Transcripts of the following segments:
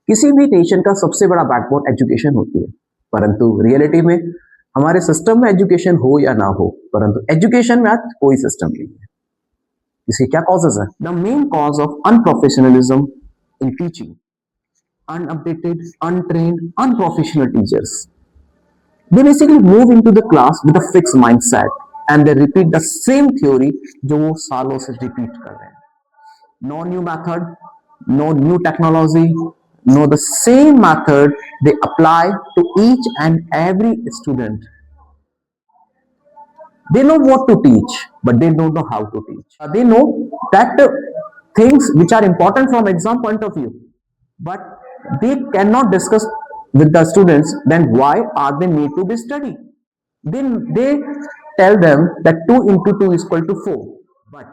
किसी भी नेशन का सबसे बड़ा बैकबोन एजुकेशन होती है, परंतु रियलिटी में हमारे सिस्टम में एजुकेशन हो या ना हो, परंतु एजुकेशन में आज कोई सिस्टम नहीं है। इसके क्या कॉजेज है? The main cause of unprofessionalism in teaching, unupdated, untrained, unprofessional teachers. They basically move into the class with a fixed mindset and they repeat the same theory जो वो सालों से repeat कर रहे हैं. No new method, no new technology, no the same method they apply to each and every student. They know what to teach, but they don't know how to teach. They know that things which are important from exam point of view, but they cannot discuss with the students then why are they need to be study. Then they tell them that 2 into 2 is equal to 4, but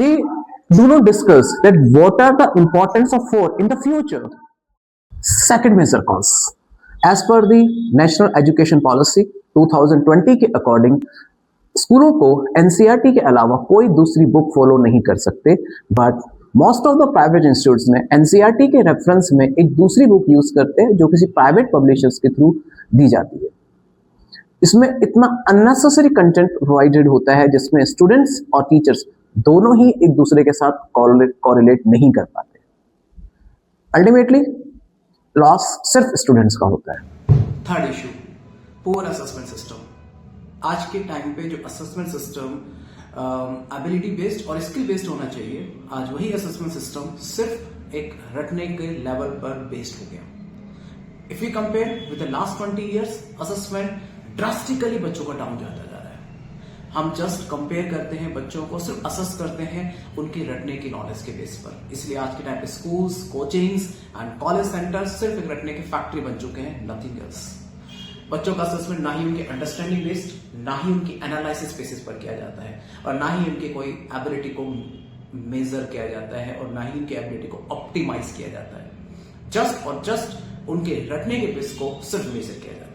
they do not discuss that what are the importance of 4 in the future. Second major cause, as per the national education policy 2020 के according स्कूलों को NCERT के अलावा कोई दूसरी book follow नहीं कर सकते, but most of the private institutes ने एनसीईआरटी के रेफरेंस में एक दूसरी बुक यूज करते हैं जो किसी प्राइवेट पब्लिशर्स के थ्रू दी जाती है। इसमें इतना अननेसेसरी कंटेंट प्रोवाइडेड होता है जिसमें स्टूडेंट्स और टीचर्स दोनों ही एक दूसरे के साथ कोरिलेट नहीं कर पाते। अल्टीमेटली लॉस सिर्फ स्टूडेंट्स का होता है। Third issue, poor assessment system. आज के टाइम पे जो असेसमेंट सिस्टम एबिलिटी बेस्ड और स्किल बेस्ड होना चाहिए, आज वही असेसमेंट सिस्टम सिर्फ एक रटने के लेवल पर बेस्ड हो गया। If you compare with the last 20 years, assessment drastically बच्चों का डाउन जाता जा रहा है। हम जस्ट कंपेयर करते हैं बच्चों को, सिर्फ असेस करते हैं उनकी रटने की नॉलेज के बेस पर। इसलिए आज के टाइम पे schools, coachings and college centres सिर्फ एक रटने की फैक्ट्री बन चुके हैं, नथिंग एल्स। बच्चों का असेसमेंट ना ही उनके अंडरस्टैंडिंग बेस्ड, ना ही उनकी एनालिसिस बेसिस पर किया जाता है, और ना ही उनकी कोई एबिलिटी को मेजर किया जाता है, और ना ही उनकी एबिलिटी को ऑप्टिमाइज किया जाता है। जस्ट और जस्ट उनके रटने के बेस को सिर्फ मेजर किया जाता है।